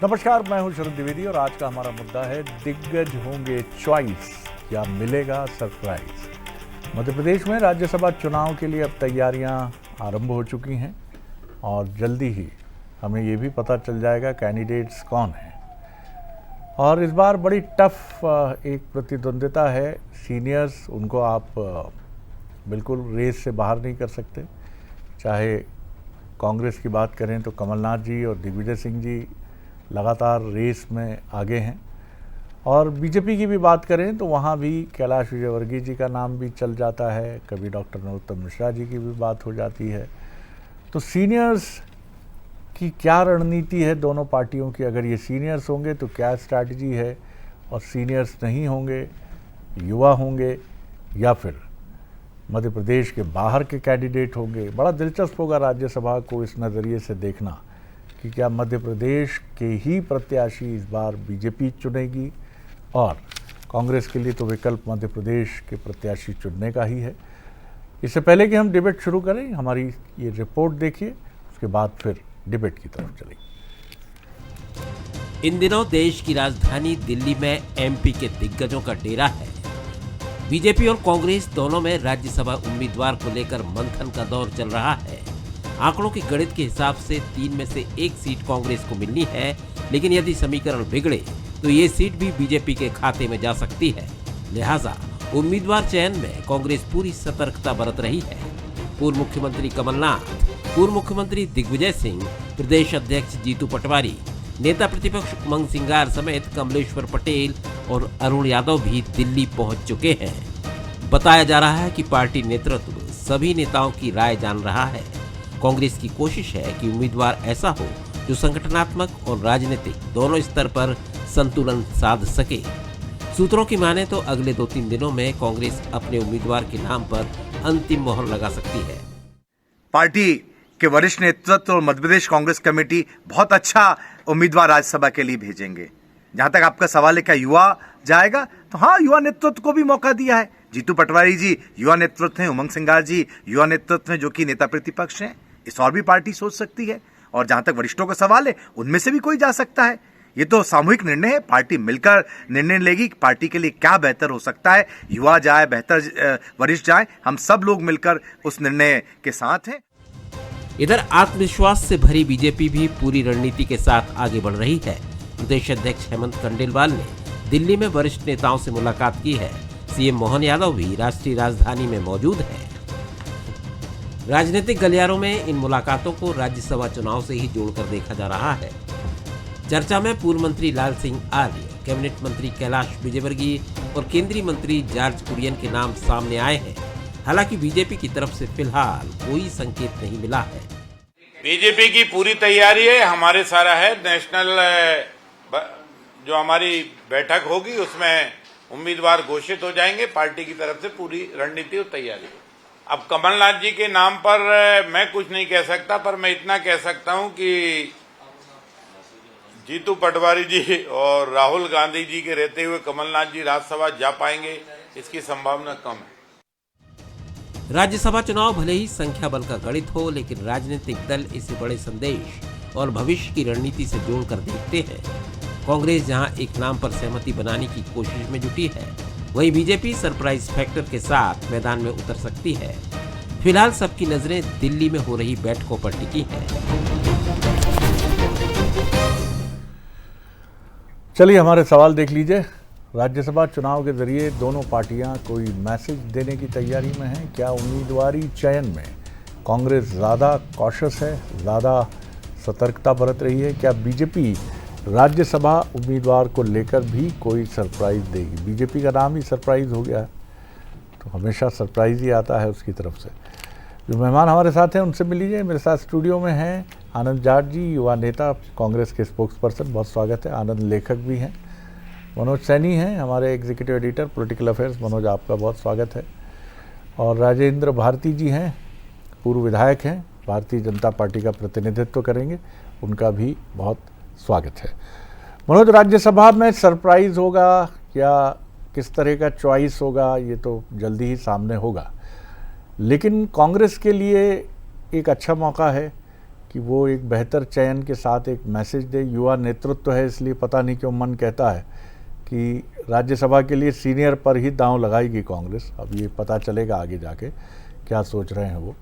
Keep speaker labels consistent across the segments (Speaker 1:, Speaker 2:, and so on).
Speaker 1: नमस्कार, मैं हूं शरद द्विवेदी और आज का हमारा मुद्दा है दिग्गज होंगे चॉइस या मिलेगा सरप्राइज। मध्य प्रदेश में राज्यसभा चुनाव के लिए अब तैयारियां आरंभ हो चुकी हैं और जल्दी ही हमें ये भी पता चल जाएगा कैंडिडेट्स कौन हैं। और इस बार बड़ी टफ एक प्रतिद्वंदिता है। सीनियर्स, उनको आप बिल्कुल रेस से बाहर नहीं कर सकते। चाहे कांग्रेस की बात करें तो कमलनाथ जी और दिग्विजय सिंह जी लगातार रेस में आगे हैं, और बीजेपी की भी बात करें तो वहाँ भी कैलाश विजयवर्गीय जी का नाम भी चल जाता है, कभी डॉक्टर नरोत्तम मिश्रा जी की भी बात हो जाती है। तो सीनियर्स की क्या रणनीति है दोनों पार्टियों की? अगर ये सीनियर्स होंगे तो क्या स्ट्रैटेजी है, और सीनियर्स नहीं होंगे, युवा होंगे या फिर मध्य प्रदेश के बाहर के कैंडिडेट होंगे? बड़ा दिलचस्प होगा राज्यसभा को इस नज़रिए से देखना कि क्या मध्य प्रदेश के ही प्रत्याशी इस बार बीजेपी चुनेगी, और कांग्रेस के लिए तो विकल्प मध्य प्रदेश के प्रत्याशी चुनने का ही है। इससे पहले कि हम डिबेट शुरू करें, हमारी ये रिपोर्ट देखिए, उसके बाद फिर डिबेट की तरफ चलेंगे।
Speaker 2: इन दिनों देश की राजधानी दिल्ली में एमपी के दिग्गजों का डेरा है। बीजेपी और कांग्रेस दोनों में राज्यसभा उम्मीदवार को लेकर मंथन का दौर चल रहा है। आंकड़ों के गणित के हिसाब से 3 में से 1 सीट कांग्रेस को मिलनी है, लेकिन यदि समीकरण बिगड़े तो ये सीट भी बीजेपी के खाते में जा सकती है। लिहाजा उम्मीदवार चयन में कांग्रेस पूरी सतर्कता बरत रही है। पूर्व मुख्यमंत्री कमलनाथ, पूर्व मुख्यमंत्री दिग्विजय सिंह, प्रदेश अध्यक्ष जीतू पटवारी, नेता प्रतिपक्ष उमंग सिंगार समेत कमलेश्वर पटेल और अरुण यादव भी दिल्ली पहुंच चुके हैं। बताया जा रहा है कि पार्टी नेतृत्व सभी नेताओं की राय जान रहा है। कांग्रेस की कोशिश है कि उम्मीदवार ऐसा हो जो संगठनात्मक और राजनीतिक दोनों स्तर पर संतुलन साध सके। सूत्रों की माने तो अगले 2-3 दिनों में कांग्रेस अपने उम्मीदवार के नाम पर अंतिम मोहर लगा सकती है।
Speaker 3: पार्टी के वरिष्ठ नेतृत्व और मध्य प्रदेश कांग्रेस कमेटी बहुत अच्छा उम्मीदवार राज्यसभा के लिए भेजेंगे। जहां तक आपका सवाल है क्या युवा जाएगा, तो हाँ, युवा नेतृत्व को भी मौका दिया है। जीतू पटवारी जी युवा नेतृत्व हैं, उमंग सिंगार जी युवा नेतृत्व हैं जो कि नेता प्रतिपक्ष हैं। इस और भी पार्टी सोच सकती है, और जहां तक वरिष्ठों का सवाल है, उनमें से भी कोई जा सकता है। ये तो सामूहिक निर्णय है, पार्टी मिलकर निर्णय लेगी कि पार्टी के लिए क्या बेहतर हो सकता है। युवा जाए, बेहतर वरिष्ठ जाए, हम सब लोग मिलकर उस निर्णय के साथ हैं।
Speaker 2: इधर आत्मविश्वास से भरी बीजेपी भी पूरी रणनीति के साथ आगे बढ़ रही है। प्रदेश अध्यक्ष हेमंत खंडेलवाल ने दिल्ली में वरिष्ठ नेताओं से मुलाकात की है। सीएम मोहन यादव भी राष्ट्रीय राजधानी में मौजूद हैं। राजनीतिक गलियारों में इन मुलाकातों को राज्यसभा चुनाव से ही जोड़कर देखा जा रहा है। चर्चा में पूर्व मंत्री लाल सिंह आर्य, कैबिनेट मंत्री कैलाश विजयवर्गीय और केंद्रीय मंत्री जॉर्ज कुरियन के नाम सामने आए हैं। हालांकि बीजेपी की तरफ से फिलहाल कोई संकेत नहीं मिला है।
Speaker 4: बीजेपी की पूरी तैयारी है, हमारे सारा है। नेशनल जो हमारी बैठक होगी उसमें उम्मीदवार घोषित हो जाएंगे। पार्टी की तरफ से पूरी रणनीति और तैयारी है। अब कमलनाथ जी के नाम पर मैं कुछ नहीं कह सकता, पर मैं इतना कह सकता हूं कि जीतू पटवारी जी और राहुल गांधी जी के रहते हुए कमलनाथ जी राज्यसभा जा पाएंगे, इसकी संभावना कम है।
Speaker 2: राज्यसभा चुनाव भले ही संख्या बल का गणित हो, लेकिन राजनीतिक दल इसे बड़े संदेश और भविष्य की रणनीति से जोड़कर देखते हैं। कांग्रेस जहां एक नाम पर सहमति बनाने की कोशिश में जुटी है, वहीं बीजेपी सरप्राइज फैक्टर के साथ मैदान में उतर सकती है। फिलहाल सबकी नजरें दिल्ली में हो रही बैठकों पर टिकी हैं।
Speaker 1: चलिए हमारे सवाल देख लीजिए। राज्यसभा चुनाव के जरिए दोनों पार्टियां कोई मैसेज देने की तैयारी में हैं? क्या उम्मीदवारी चयन में कांग्रेस ज़्यादा कॉशियस है, ज़्यादा सतर्कता बरत रही है? क्या बीजेपी राज्यसभा उम्मीदवार को लेकर भी कोई सरप्राइज़ देगी? बीजेपी का नाम ही सरप्राइज़ हो गया है, तो हमेशा सरप्राइज़ ही आता है उसकी तरफ से। जो मेहमान हमारे साथ हैं उनसे मिल लीजिए। मेरे साथ स्टूडियो में हैं आनंद जाट जी, युवा नेता, कांग्रेस के स्पोक्स पर्सन, बहुत स्वागत है। आनंद लेखक भी हैं। मनोज सैनी हैं हमारे executive editor political affairs. Manoj, आपका बहुत स्वागत है। और राजेंद्र भारती जी हैं, पूर्व विधायक हैं, भारतीय जनता पार्टी का प्रतिनिधित्व करेंगे, उनका भी बहुत स्वागत है। मनोज, राज्यसभा में सरप्राइज़ होगा या किस तरह का चॉइस होगा ये तो जल्दी ही सामने होगा, लेकिन कांग्रेस के लिए एक अच्छा मौका है कि वो एक बेहतर चयन के साथ एक मैसेज दे। युवा नेतृत्व है, इसलिए पता नहीं क्यों मन कहता है कि राज्यसभा के लिए सीनियर पर ही दांव लगाएगी कांग्रेस। अब ये पता चलेगा आगे जाके क्या सोच रहे हैं वो।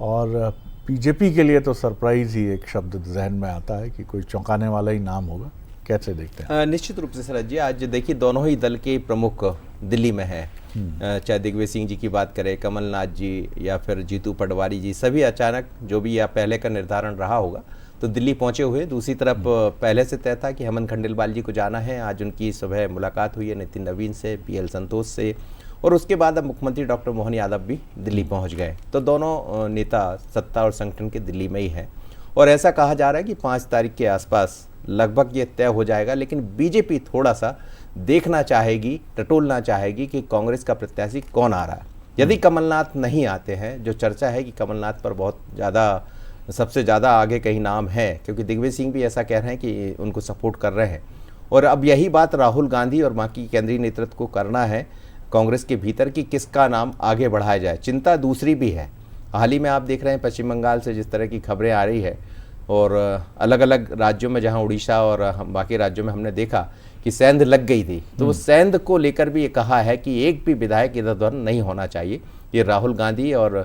Speaker 1: और बीजेपी के लिए तो सरप्राइज ही एक शब्द जहन में आता है कि कोई चौंकाने वाला ही नाम होगा। कैसे देखते हैं?
Speaker 5: निश्चित रूप से शरद जी, आज देखिए दोनों ही दल के प्रमुख दिल्ली में हैं। चाहे दिग्विजय सिंह जी की बात करें, कमलनाथ जी या फिर जीतू पटवारी जी, सभी अचानक जो भी या पहले का निर्धारण रहा होगा तो दिल्ली पहुंचे हुए। दूसरी तरफ पहले से तय था कि हेमंत खंडेलवाल जी को जाना है। आज उनकी सुबह मुलाकात हुई है नितिन नवीन से, पीएल संतोष से, और उसके बाद अब मुख्यमंत्री डॉक्टर मोहन यादव भी दिल्ली पहुंच गए। तो दोनों नेता सत्ता और संगठन के दिल्ली में ही हैं और ऐसा कहा जा रहा है कि 5 तारीख के आसपास लगभग ये तय हो जाएगा। लेकिन बीजेपी थोड़ा सा देखना चाहेगी, टटोलना चाहेगी कि कांग्रेस का प्रत्याशी कौन आ रहा है। यदि कमलनाथ नहीं आते हैं, जो चर्चा है कि कमलनाथ पर बहुत ज़्यादा, सबसे ज़्यादा आगे कहीं नाम है, क्योंकि दिग्विजय सिंह भी ऐसा कह रहे हैं कि उनको सपोर्ट कर रहे हैं। और अब यही बात राहुल गांधी और बाकी केंद्रीय नेतृत्व को करना है कांग्रेस के भीतर कि किसका नाम आगे बढ़ाया जाए। चिंता दूसरी भी है। हाल ही में आप देख रहे हैं पश्चिम बंगाल से जिस तरह की खबरें आ रही है, और अलग अलग राज्यों में, जहां उड़ीसा और बाकी राज्यों में हमने देखा कि सेंध लग गई थी, तो वो सेंध को लेकर भी ये कहा है कि एक भी विधायक इधर उधर नहीं होना चाहिए। ये राहुल गांधी और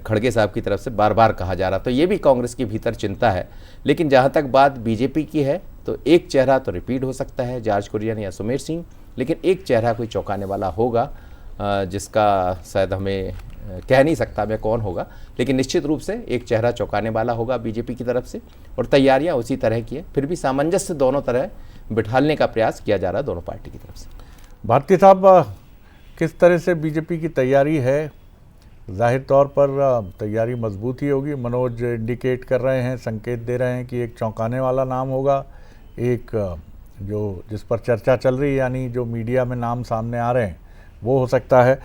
Speaker 5: खड़गे साहब की तरफ से बार बार कहा जा रहा। तो ये भी कांग्रेस के भीतर चिंता है। लेकिन जहाँ तक बात बीजेपी की है तो एक चेहरा तो रिपीट हो सकता है, जॉर्ज कुरियन या सुमेर सिंह, लेकिन एक चेहरा कोई चौंकाने वाला होगा जिसका शायद हमें कह नहीं सकता मैं कौन होगा, लेकिन निश्चित रूप से एक चेहरा चौंकाने वाला होगा बीजेपी की तरफ से। और तैयारियां उसी तरह की है, फिर भी सामंजस्य दोनों तरह बिठाने का प्रयास किया जा रहा है दोनों पार्टी की तरफ से।
Speaker 1: भारती साहब, किस तरह से बीजेपी की तैयारी है? जाहिर तौर पर तैयारी मजबूत ही होगी। मनोज इंडिकेट कर रहे हैं, संकेत दे रहे हैं कि एक चौंकाने वाला नाम होगा, एक जो जिस पर चर्चा चल रही है, यानी जो मीडिया में नाम सामने आ रहे हैं वो हो सकता है।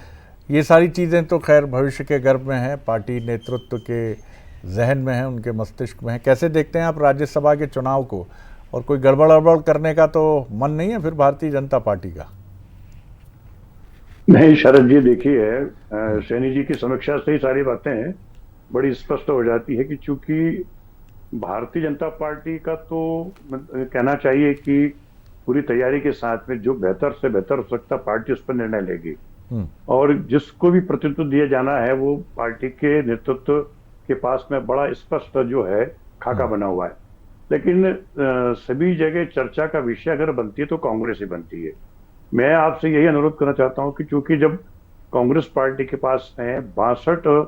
Speaker 1: ये सारी चीज़ें तो खैर भविष्य के गर्भ में हैं, पार्टी नेतृत्व के जहन में है, उनके मस्तिष्क में है। कैसे देखते हैं आप राज्यसभा के चुनाव को? और कोई गड़बड़ अड़बड़ करने का तो मन नहीं है फिर भारतीय जनता पार्टी का?
Speaker 6: नहीं शरद जी, देखिए सैनी जी की समीक्षा से ही सारी बातें बड़ी स्पष्ट हो जाती है कि चूंकि भारतीय जनता पार्टी का तो कहना चाहिए कि पूरी तैयारी के साथ में जो बेहतर से बेहतर हो सकता पार्टी उस पर निर्णय लेगी, और जिसको भी प्रतिनिधित्व दिया जाना है वो पार्टी के नेतृत्व के पास में बड़ा स्पष्ट जो है खाका बना हुआ है। लेकिन सभी जगह चर्चा का विषय अगर बनती है तो कांग्रेस ही बनती है। मैं आपसे यही अनुरोध करना चाहता हूं कि चूंकि जब कांग्रेस पार्टी के पास में 62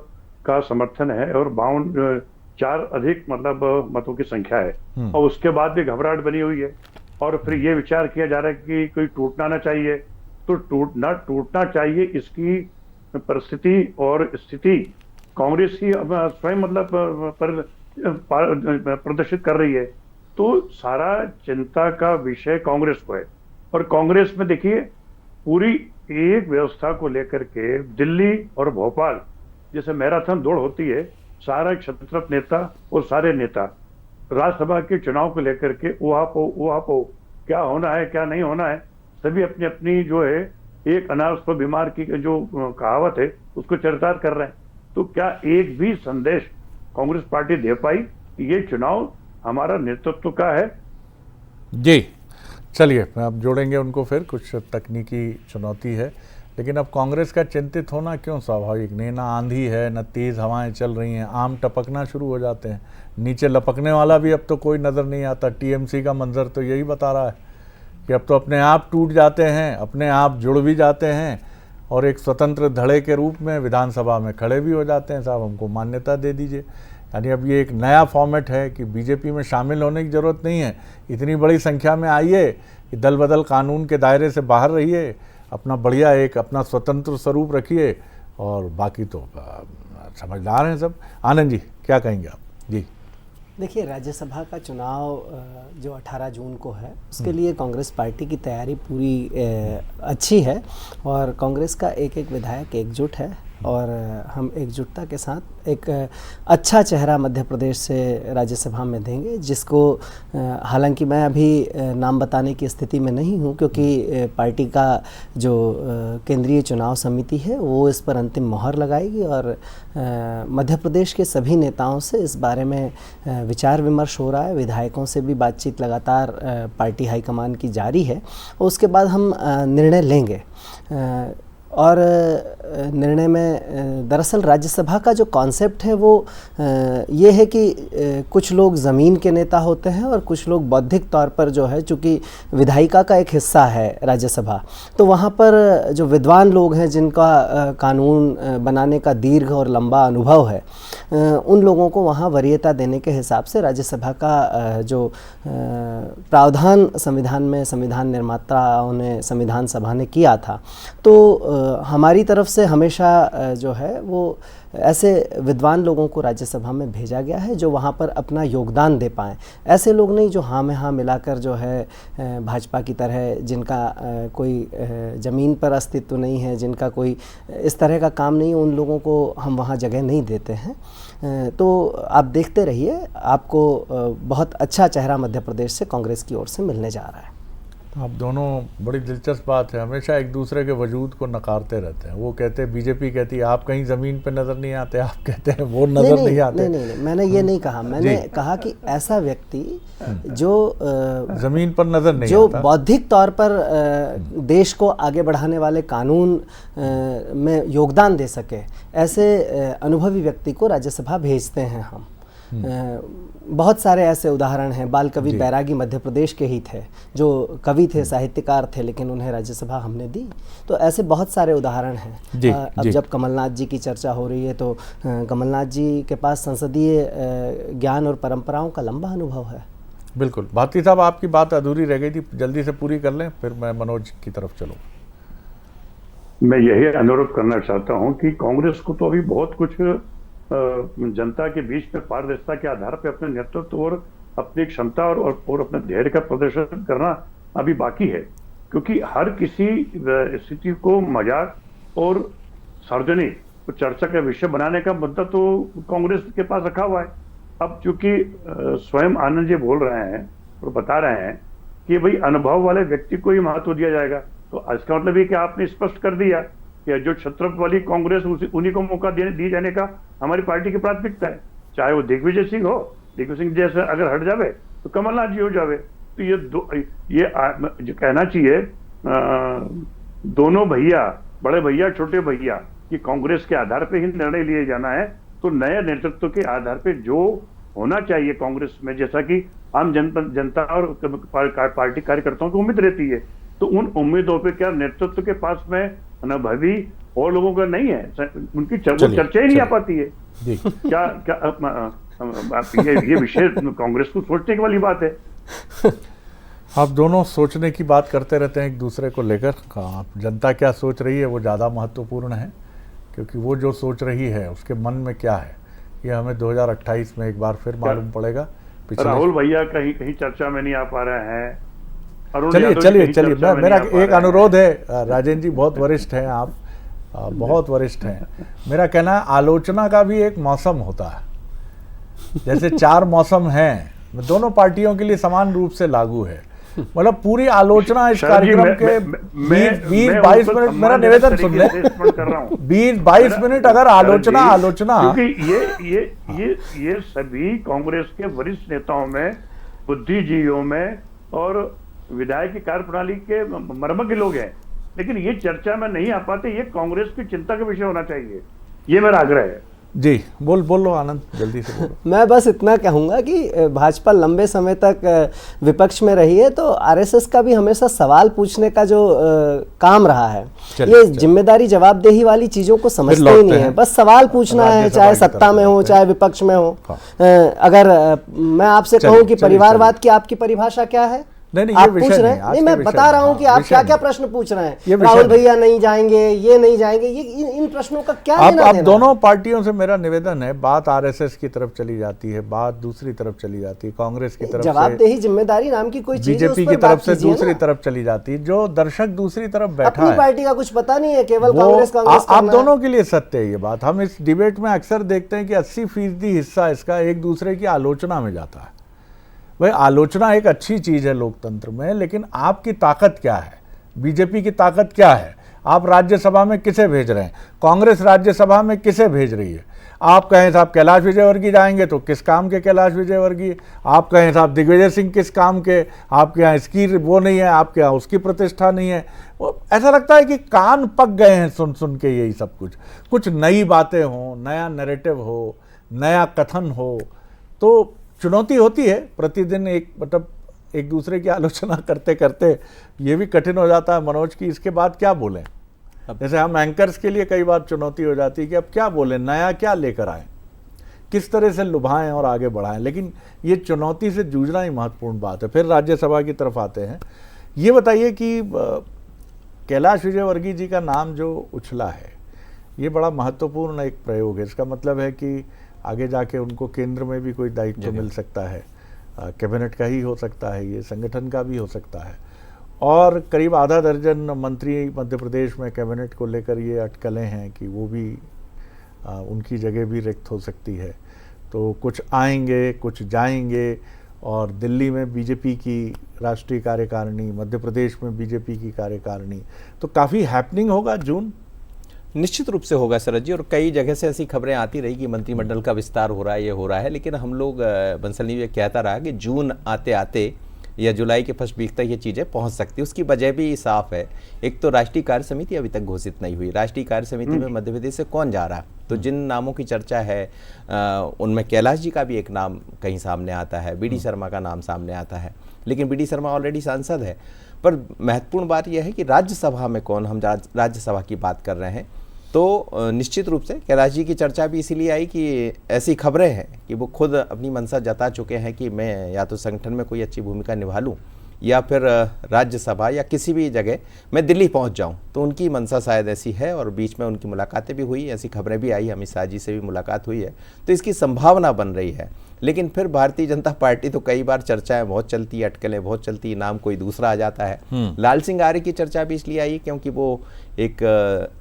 Speaker 6: का समर्थन है और 4 अधिक मतलब मतों की संख्या है, और उसके बाद भी घबराहट बनी हुई है, और फिर ये विचार किया जा रहा है कि कोई टूटना ना चाहिए, तो टूटना चाहिए इसकी परिस्थिति और स्थिति कांग्रेस ही स्वयं मतलब प्रदर्शित कर रही है। तो सारा चिंता का विषय कांग्रेस को है। और कांग्रेस में देखिए पूरी एक व्यवस्था को लेकर के दिल्ली और भोपाल जैसे मैराथन दौड़ होती है, सारा क्षत्रप नेता और सारे नेता राज्यसभा के चुनाव को लेकर के ऊहापोह क्या होना है क्या नहीं होना है, सभी अपनी अपनी जो है एक अनाज पर बीमार की जो कहावत है उसको चरितार्थ कर रहे हैं। तो क्या एक भी संदेश कांग्रेस पार्टी दे पाई कि ये चुनाव हमारा नेतृत्व का है?
Speaker 1: जी चलिए, अब जोड़ेंगे उनको फिर, कुछ तकनीकी चुनौती है। लेकिन अब कांग्रेस का चिंतित होना क्यों स्वाभाविक नहीं? ना आंधी है, ना तेज़ हवाएं चल रही हैं, आम टपकना शुरू हो जाते हैं, नीचे लपकने वाला भी अब तो कोई नज़र नहीं आता। टीएमसी का मंजर तो यही बता रहा है कि अब तो अपने आप टूट जाते हैं, अपने आप जुड़ भी जाते हैं और एक स्वतंत्र धड़े के रूप में विधानसभा में खड़े भी हो जाते हैं। साहब हमको मान्यता दे दीजिए। यानी अब ये एक नया फॉर्मेट है कि बीजेपी में शामिल होने की ज़रूरत नहीं है, इतनी बड़ी संख्या में आइए कि दल बदल कानून के दायरे से बाहर रहिए, अपना बढ़िया एक अपना स्वतंत्र स्वरूप रखिए, और बाकी तो समझदार हैं सब। आनंद जी क्या कहेंगे आप? जी
Speaker 7: देखिए, राज्यसभा का चुनाव जो 18 जून को है उसके लिए कांग्रेस पार्टी की तैयारी पूरी अच्छी है, और कांग्रेस का एक एक विधायक एकजुट है और हम एकजुटता के साथ एक अच्छा चेहरा मध्य प्रदेश से राज्यसभा में देंगे, जिसको हालांकि मैं अभी नाम बताने की स्थिति में नहीं हूं, क्योंकि पार्टी का जो केंद्रीय चुनाव समिति है वो इस पर अंतिम मोहर लगाएगी और मध्य प्रदेश के सभी नेताओं से इस बारे में विचार विमर्श हो रहा है। विधायकों से भी बातचीत लगातार पार्टी हाईकमान की जारी है। उसके बाद हम निर्णय लेंगे। और निर्णय में दरअसल राज्यसभा का जो कॉन्सेप्ट है वो ये है कि कुछ लोग ज़मीन के नेता होते हैं और कुछ लोग बौद्धिक तौर पर जो है, चूँकि विधायिका का एक हिस्सा है राज्यसभा, तो वहाँ पर जो विद्वान लोग हैं जिनका कानून बनाने का दीर्घ और लंबा अनुभव है, उन लोगों को वहाँ वरीयता देने के हिसाब से राज्यसभा का जो प्रावधान संविधान में संविधान निर्माताओं ने, संविधान सभा ने किया था, तो हमारी तरफ से हमेशा जो है वो ऐसे विद्वान लोगों को राज्यसभा में भेजा गया है जो वहाँ पर अपना योगदान दे पाएँ। ऐसे लोग नहीं जो हाँ में हाँ मिलाकर जो है भाजपा की तरह, जिनका कोई ज़मीन पर अस्तित्व नहीं है, जिनका कोई इस तरह का काम नहीं है, उन लोगों को हम वहाँ जगह नहीं देते हैं। तो आप देखते रहिए, आपको बहुत अच्छा चेहरा मध्य प्रदेश से कांग्रेस की ओर से मिलने जा रहा है।
Speaker 1: आप दोनों, बड़ी दिलचस्प बात है, हमेशा एक दूसरे के वजूद को नकारते रहते हैं। वो कहते हैं, बीजेपी कहती है आप कहीं ज़मीन पे नज़र नहीं आते, आप कहते हैं वो नज़र नहीं आते।
Speaker 7: नहीं, मैंने ये नहीं कहा। मैंने कहा कि ऐसा व्यक्ति जो
Speaker 1: ज़मीन पर नज़र नहीं
Speaker 7: जो
Speaker 1: आता,
Speaker 7: बौद्धिक तौर पर देश को आगे बढ़ाने वाले कानून में योगदान दे सके, ऐसे अनुभवी व्यक्ति को राज्यसभा भेजते हैं हम। बहुत सारे ऐसे उदाहरण हैं। बाल कवि बैरागी मध्य प्रदेश के ही थे, जो कवि थे, साहित्यकार थे, लेकिन उन्हें राज्यसभा हमने दी। तो ऐसे बहुत सारे उदाहरण हैं। अब जब कमलनाथ जी की चर्चा हो रही है तो कमलनाथ जी के पास संसदीय ज्ञान और परंपराओं का लंबा अनुभव है।
Speaker 1: बिल्कुल। भारती साहब, आपकी बात अधूरी रह गई थी, जल्दी से पूरी कर लें, फिर मैं मनोज की तरफ चलूँ।
Speaker 6: मैं यही अनुरोध करना चाहता हूं कि कांग्रेस को तो अभी बहुत कुछ जनता के बीच में पारदर्शिता के आधार पर अपने नेतृत्व और अपनी क्षमता और अपने धैर्य का प्रदर्शन करना अभी बाकी है, क्योंकि हर किसी स्थिति को मजाक और सार्वजनिक चर्चा का विषय बनाने का मुद्दा तो कांग्रेस के पास रखा हुआ है। अब चूंकि स्वयं आनंद जी बोल रहे हैं और बता रहे हैं कि भाई अनुभव वाले व्यक्ति को ही महत्व दिया जाएगा, तो इसका मतलब ये कि आपने स्पष्ट कर दिया कि जो छत्रप वाली कांग्रेस, उन्हीं को मौका दिए जाने का हमारी पार्टी की प्राथमिकता है। चाहे वो दिग्विजय सिंह हो, दिग्विजय सिंह जैसे अगर हट जावे तो कमलनाथ जी हो जावे। तो ये जो कहना चाहिए, दोनों भैया, बड़े भैया छोटे भैया, कि कांग्रेस के आधार पर ही निर्णय लिए जाना है। तो नए नेतृत्व के आधार पर जो होना चाहिए कांग्रेस में, जैसा कि आम जनता और पार्टी कार्यकर्ताओं की उम्मीद रहती है, तो उन उम्मीदों पे क्या नेतृत्व के पास में अनुभवी और लोगों का नहीं है, उनकी चर्चा ही नहीं आ पाती है। क्या ये विषय कांग्रेस को सोचने की वाली बात है।
Speaker 1: आप दोनों सोचने की बात करते रहते हैं एक दूसरे को लेकर। जनता क्या सोच रही है वो ज़्यादा महत्वपूर्ण है, क्योंकि वो जो सोच रही है उसके मन में क्या है ये हमें 2028 में एक बार फिर मालूम पड़ेगा।
Speaker 6: राहुल भैया कहीं चर्चा में नहीं आ पा रहे हैं।
Speaker 1: चलिए मेरा एक अनुरोध है, राजेंद्र जी बहुत वरिष्ठ हैं, आप बहुत वरिष्ठ हैं। मेरा कहना है आलोचना का भी एक मौसम होता है। जैसे 4 मौसम हैं, दोनों पार्टियों के लिए समान रूप से लागू है। मतलब पूरी आलोचना इस कार्यक्रम के 20-22 मिनट, मेरा निवेदन सुन ले, 20-22 मिनट अगर आलोचना
Speaker 6: क्योंकि ये सभी कांग्रेस के वरिष्ठ नेताओं में, बुद्धिजीवियों में और विधायक की कार्यप्रणाली के मर्मज्ञ लोग हैं, लेकिन ये चर्चा में नहीं आ पाते। ये कांग्रेस की चिंता का विषय होना चाहिए, ये मेरा आग्रह है।
Speaker 1: जी बोल लो आनंद, जल्दी से बोलो।
Speaker 7: मैं बस इतना कहूँगा कि भाजपा लंबे समय तक विपक्ष में रही है, तो आरएसएस का भी हमेशा सवाल पूछने का जो काम रहा है, ये जिम्मेदारी जवाबदेही वाली चीज़ों को समझते ही नहीं है। बस सवाल पूछना है, चाहे सत्ता में हो चाहे विपक्ष में हो। अगर मैं आपसे कहूँ कि परिवारवाद की आपकी परिभाषा क्या है?
Speaker 1: नहीं, ये
Speaker 7: आप
Speaker 1: विषय
Speaker 7: पूछ रहे
Speaker 1: नहीं,
Speaker 7: हैं,
Speaker 1: आज
Speaker 7: नहीं
Speaker 1: के
Speaker 7: मैं
Speaker 1: विषय
Speaker 7: बता रहा
Speaker 1: नहीं,
Speaker 7: हूं कि
Speaker 1: हाँ,
Speaker 7: आप
Speaker 1: विषय
Speaker 7: क्या क्या
Speaker 1: नहीं।
Speaker 7: प्रश्न पूछ रहे
Speaker 1: ये
Speaker 7: हैं।
Speaker 1: विषय
Speaker 7: राहुल
Speaker 1: नहीं।
Speaker 7: भैया नहीं जाएंगे, ये नहीं जाएंगे, ये इन प्रश्नों का क्या लेना
Speaker 1: आप
Speaker 7: देना
Speaker 1: दोनों पार्टियों से मेरा निवेदन है, बात आरएसएस की तरफ चली जाती है, बात दूसरी तरफ चली जाती है, कांग्रेस की तरफ से,
Speaker 7: जवाबदेही जिम्मेदारी नाम की कोई चीज है, उस
Speaker 1: बीजेपी
Speaker 7: पर
Speaker 1: की
Speaker 7: बात
Speaker 1: तरफ से
Speaker 7: कीजिए
Speaker 1: दूसरी
Speaker 7: ना।
Speaker 1: तरफ चली जाती है। जो दर्शक दूसरी तरफ बैठा
Speaker 7: अपनी
Speaker 1: है
Speaker 7: पार्टी का कुछ पता नहीं है, केवल
Speaker 1: वो
Speaker 7: कांग्रेस कांग्रेस
Speaker 1: आप
Speaker 7: करना है।
Speaker 1: दोनों के लिए सत्य है ये बात। हम इस डिबेट में अक्सर देखते हैं कि 80% हिस्सा इसका एक दूसरे की आलोचना में जाता है। भाई आलोचना एक अच्छी चीज है लोकतंत्र में, लेकिन आपकी ताकत क्या है, बीजेपी की ताकत क्या है? आप राज्यसभा में किसे भेज रहे हैं? कांग्रेस राज्यसभा में किसे भेज रही है? आप कहें साहब कैलाश विजयवर्गीय जाएंगे तो किस काम के कैलाश विजयवर्गीय? आप कहें साहब दिग्विजय सिंह किस काम के? आपके यहाँ इसकी वो नहीं है, आपके यहाँ उसकी प्रतिष्ठा नहीं है। वो ऐसा लगता है कि कान पक गए हैं सुन सुन के यही सब कुछ नई बातें हो, नया नैरेटिव हो, नया कथन हो, तो चुनौती होती है। प्रतिदिन एक दूसरे की आलोचना करते करते ये भी कठिन हो जाता है मनोज की इसके बाद क्या बोलें। जैसे हम एंकर्स के लिए कई बार चुनौती हो जाती है कि अब क्या बोलें, नया क्या लेकर आएं, किस तरह से लुभाएं और आगे बढ़ाएं। लेकिन ये चुनौती से जूझना ही महत्वपूर्ण बात है। फिर राज्यसभा की तरफ आते हैं। ये बताइए कि कैलाश विजयवर्गीय जी का नाम जो उछला है, ये बड़ा महत्वपूर्ण एक प्रयोग है। इसका मतलब है कि आगे जाके उनको केंद्र में भी कोई दायित्व मिल सकता है, कैबिनेट का ही हो सकता है, ये संगठन का भी हो सकता है, और करीब आधा दर्जन मंत्री मध्य प्रदेश में कैबिनेट को लेकर ये अटकलें हैं कि वो भी उनकी जगह भी रिक्त हो सकती है। तो कुछ आएंगे, कुछ जाएंगे, और दिल्ली में बीजेपी की राष्ट्रीय कार्यकारिणी, मध्य प्रदेश में बीजेपी की कार्यकारिणी, तो काफ़ी हैपनिंग होगा जून।
Speaker 5: निश्चित रूप से होगा शरद जी, और कई जगह से ऐसी खबरें आती रही कि मंत्रिमंडल का विस्तार हो रहा है, ये हो रहा है, लेकिन हम लोग बंसल ने ये कहता रहा कि जून आते आते या जुलाई के फर्स्ट वीक तक ये चीज़ें पहुंच सकती है। उसकी वजह भी साफ है। एक तो राष्ट्रीय कार्य समिति अभी तक घोषित नहीं हुई। राष्ट्रीय कार्य समिति में मध्य प्रदेश से कौन जा रहा? तो जिन नामों की चर्चा है उनमें कैलाश जी का भी एक नाम कहीं सामने आता है, बीडी शर्मा का नाम सामने आता है, लेकिन बीडी शर्मा ऑलरेडी सांसद है। पर महत्वपूर्ण बात यह है कि राज्यसभा में कौन, हम राज्यसभा की बात कर रहे हैं, तो निश्चित रूप से कैलाश जी की चर्चा भी इसीलिए आई कि ऐसी खबरें हैं कि वो खुद अपनी मंशा जता चुके हैं कि मैं या तो संगठन में कोई अच्छी भूमिका निभा लूँ या फिर राज्यसभा या किसी भी जगह मैं दिल्ली पहुंच जाऊं। तो उनकी मंशा शायद ऐसी है, और बीच में उनकी मुलाकातें भी हुई, ऐसी खबरें भी आई, अमित शाह जी से भी मुलाकात हुई है, तो इसकी संभावना बन रही है। लेकिन फिर भारतीय जनता पार्टी तो कई बार चर्चाएं बहुत चलती, अटकलें बहुत चलती, नाम कोई दूसरा आ जाता है। लाल सिंह आर्य की चर्चा भी इसलिए आई क्योंकि वो एक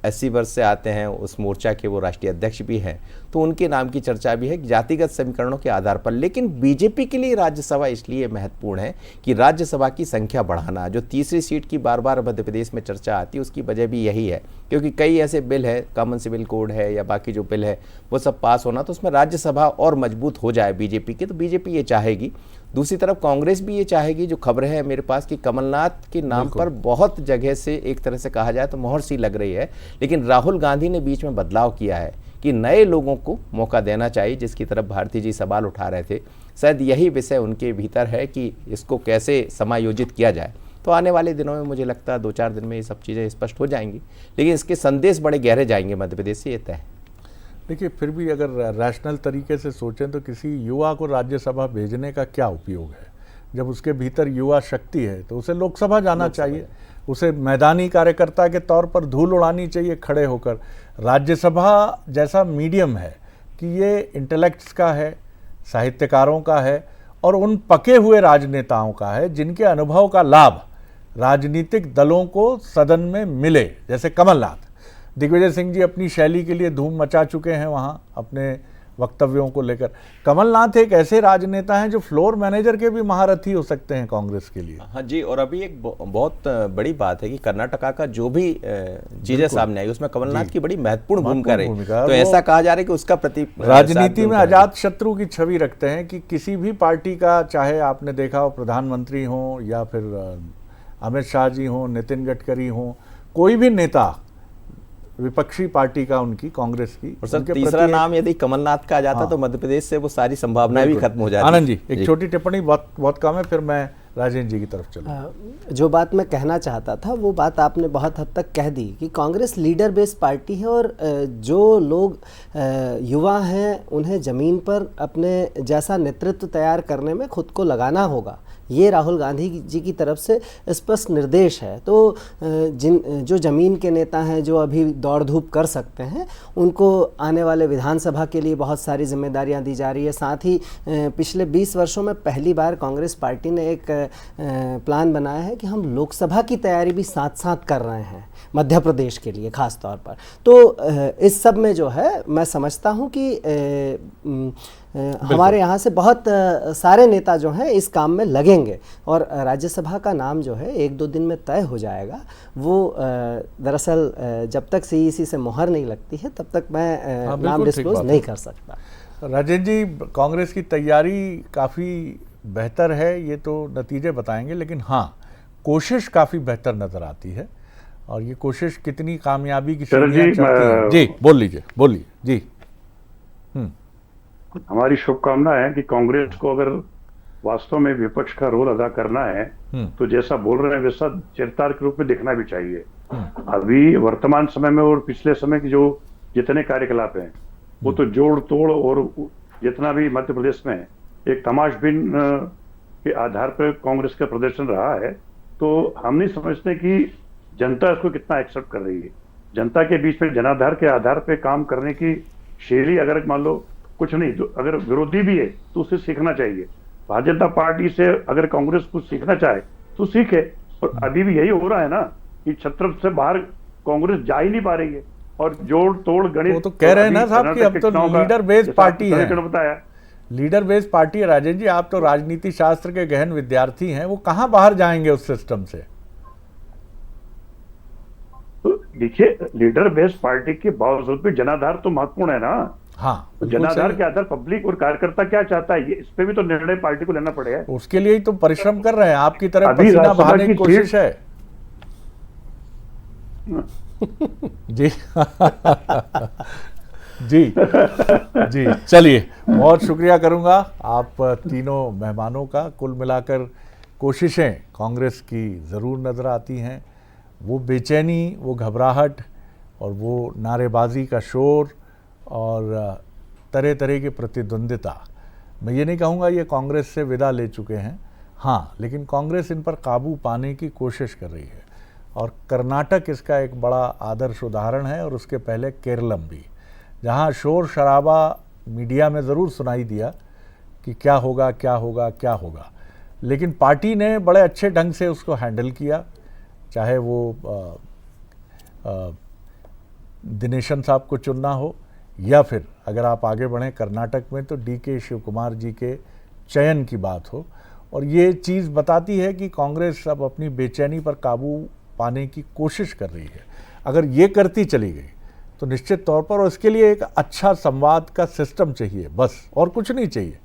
Speaker 5: 80 वर्ष से आते हैं, उस मोर्चा के वो राष्ट्रीय अध्यक्ष भी हैं, तो उनके नाम की चर्चा भी है जातिगत समीकरणों के आधार पर। लेकिन बीजेपी के लिए राज्यसभा इसलिए महत्वपूर्ण है कि राज्यसभा की संख्या बढ़ाना, जो तीसरी सीट की बार बार मध्य प्रदेश में चर्चा आती है, उसकी वजह भी यही है, क्योंकि कई ऐसे बिल है, कॉमन सिविल कोड है या बाकी जो बिल है वो सब पास होना, तो उसमें राज्यसभा और मजबूत हो जाए बीजेपी की, तो बीजेपी ये चाहेगी। दूसरी तरफ कांग्रेस भी ये चाहेगी। जो खबरें हैं मेरे पास कि कमलनाथ के नाम पर बहुत जगह से एक तरह से कहा जाए तो मोहर सी लग रही है, लेकिन राहुल गांधी ने बीच में बदलाव किया है कि नए लोगों को मौका देना चाहिए, जिसकी तरफ भारती जी सवाल उठा रहे थे। शायद यही विषय उनके भीतर है कि इसको कैसे समायोजित किया जाए। तो आने वाले दिनों में मुझे लगता है 2-4 दिन में ये सब चीज़ें स्पष्ट हो जाएंगी, लेकिन इसके संदेश बड़े गहरे जाएंगे मध्य प्रदेश से, ये तय है।
Speaker 1: देखिए, फिर भी अगर रैशनल तरीके से सोचें तो किसी युवा को राज्यसभा भेजने का क्या उपयोग है? जब उसके भीतर युवा शक्ति है तो उसे लोकसभा जाना चाहिए, उसे मैदानी कार्यकर्ता के तौर पर धूल उड़ानी चाहिए खड़े होकर। राज्यसभा जैसा मीडियम है कि ये इंटेलेक्ट्स का है, साहित्यकारों का है, और उन पके हुए राजनेताओं का है जिनके अनुभव का लाभ राजनीतिक दलों को सदन में मिले। जैसे कमलनाथ, दिग्विजय सिंह जी अपनी शैली के लिए धूम मचा चुके हैं वहाँ अपने वक्तव्यों को लेकर। कमलनाथ एक ऐसे राजनेता हैं जो फ्लोर मैनेजर के भी महारथी हो सकते हैं कांग्रेस के लिए।
Speaker 5: हाँ जी, और अभी एक बहुत बड़ी बात है कि कर्नाटका का जो भी चीजें सामने आई उसमें कमलनाथ की बड़ी महत्वपूर्ण भूमिका रही। तो ऐसा कहा जा रहा है कि उसका प्रति
Speaker 1: राजनीति में अजात शत्रु की छवि रखते हैं कि किसी भी पार्टी का, चाहे आपने देखा हो प्रधानमंत्री हो या फिर अमित शाह जी हो, नितिन गडकरी हो, कोई भी नेता विपक्षी पार्टी का, उनकी कांग्रेस की,
Speaker 5: और सर तीसरा नाम यदि कमलनाथ का आ जाता तो मध्य प्रदेश से वो सारी संभावनाएं भी खत्म हो जाती।
Speaker 1: आनंद जी, एक छोटी टिप्पणी, बहुत कम है, फिर मैं राजेंद्र जी की तरफ चलूं।
Speaker 7: जो बात मैं कहना चाहता था वो बात आपने बहुत हद तक कह दी कि कांग्रेस लीडर बेस पार्टी है, और जो लोग युवा हैं उन्हें ज़मीन पर अपने जैसा नेतृत्व तैयार करने में खुद को लगाना होगा, ये राहुल गांधी जी की तरफ से स्पष्ट निर्देश है। तो जो ज़मीन के नेता हैं, जो अभी दौड़ धूप कर सकते हैं, उनको आने वाले विधानसभा के लिए बहुत सारी जिम्मेदारियां दी जा रही है। साथ ही पिछले 20 वर्षों में पहली बार कांग्रेस पार्टी ने एक प्लान बनाया है कि हम लोकसभा की तैयारी भी साथ साथ कर रहे हैं, मध्य प्रदेश के लिए खास तौर पर। तो इस सब में जो है मैं समझता हूं कि हमारे यहाँ से बहुत सारे नेता जो हैं इस काम में लगेंगे और राज्यसभा का नाम जो है 1-2 दिन में तय हो जाएगा। वो दरअसल जब तक सीईसी से मुहर नहीं लगती है तब तक मैं नाम डिस्क्लोज नहीं कर सकता।
Speaker 1: राजेंद्र जी, कांग्रेस की तैयारी काफ़ी बेहतर है, ये तो नतीजे बताएंगे, लेकिन हाँ, कोशिश काफ़ी बेहतर नज़र आती है। और ये कोशिश कितनी कामयाबी की सीढ़ियां चढ़ती है। जी बोलिए जी।
Speaker 6: हमारी शुभकामना है कि कांग्रेस को अगर वास्तव में विपक्ष का रोल अदा करना है तो जैसा बोल रहे हैं वैसा चरितार्थ के रूप में दिखना भी चाहिए। अभी वर्तमान समय में और पिछले समय की जो जितने कार्यकलाप हैं वो तो जोड़ तोड़, और जितना भी मध्य प्रदेश में एक तमाशबीन के आधार पर कांग्रेस का प्रदर्शन रहा है, तो हम नहीं समझते कि जनता इसको कितना एक्सेप्ट कर रही है। जनता के बीच में जनाधार के आधार पर काम करने की शैली, अगर मान लो कुछ नहीं तो अगर विरोधी भी है तो उसे सीखना चाहिए। भारतीय जनता पार्टी से अगर कांग्रेस कुछ सीखना चाहे तो सीखे। और अभी भी यही हो रहा है ना कि छत्र से बाहर कांग्रेस जा ही नहीं पा रही है, और जोड़ तोड़ गणित।
Speaker 1: वो तो कह रहे हैं ना साहब कि अब तो लीडर बेस्ड पार्टी है।
Speaker 6: बताया
Speaker 1: लीडर बेस्ड पार्टी है। राजेंद्र जी, आप तो राजनीति शास्त्र के गहन विद्यार्थी हैं, वो कहां बाहर जाएंगे उस सिस्टम से?
Speaker 6: तो देखिए, लीडर बेस्ड पार्टी के बावजूद भी जनाधार तो महत्वपूर्ण है ना।
Speaker 1: हाँ,
Speaker 6: जनाधार के आधार पब्लिक और कार्यकर्ता क्या चाहता है, ये इस पे भी तो निर्णय पार्टी को लेना पड़ेगा।
Speaker 1: उसके लिए ही तो परिश्रम कर रहे हैं, आपकी तरह पसीना बहाने की कोशिश है। जी जी जी, चलिए, बहुत शुक्रिया करूंगा आप तीनों मेहमानों का। कुल मिलाकर कोशिशें कांग्रेस की ज़रूर नज़र आती हैं। वो बेचैनी, वो घबराहट और वो नारेबाजी का शोर और तरह तरह की प्रतिद्वंदिता, मैं ये नहीं कहूँगा ये कांग्रेस से विदा ले चुके हैं, हाँ, लेकिन कांग्रेस इन पर काबू पाने की कोशिश कर रही है। और कर्नाटक इसका एक बड़ा आदर्श उदाहरण है, और उसके पहले केरलम भी, जहाँ शोर शराबा मीडिया में ज़रूर सुनाई दिया कि क्या होगा क्या होगा क्या होगा, लेकिन पार्टी ने बड़े अच्छे ढंग से उसको हैंडल किया। चाहे वो दिनेशन साहब को चुनना हो, या फिर अगर आप आगे बढ़ें कर्नाटक में तो DK शिव कुमार जी के चयन की बात हो। और ये चीज़ बताती है कि कांग्रेस अब अपनी बेचैनी पर काबू पाने की कोशिश कर रही है। अगर ये करती चली गई तो निश्चित तौर पर, और इसके लिए एक अच्छा संवाद का सिस्टम चाहिए, बस, और कुछ नहीं चाहिए।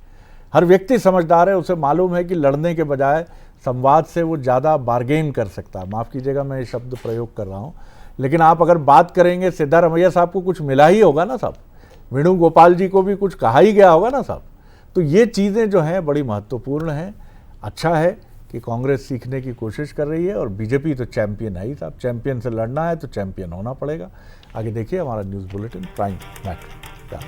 Speaker 1: हर व्यक्ति समझदार है, उसे मालूम है कि लड़ने के बजाय संवाद से वो ज़्यादा बार्गेन कर सकता है। माफ़ कीजिएगा मैं ये शब्द प्रयोग कर रहा हूँ, लेकिन आप अगर बात करेंगे, सिद्धारमैया साहब को कुछ मिला ही होगा ना साहब, वेणुगोपाल जी को भी कुछ कहा ही गया होगा ना साहब। तो ये चीज़ें जो हैं बड़ी महत्वपूर्ण हैं। अच्छा है कि कांग्रेस सीखने की कोशिश कर रही है, और बीजेपी तो चैंपियन है ही साहब। चैंपियन से लड़ना है तो चैंपियन होना पड़ेगा। आगे देखिए हमारा न्यूज़ बुलेटिन प्राइम मैटर।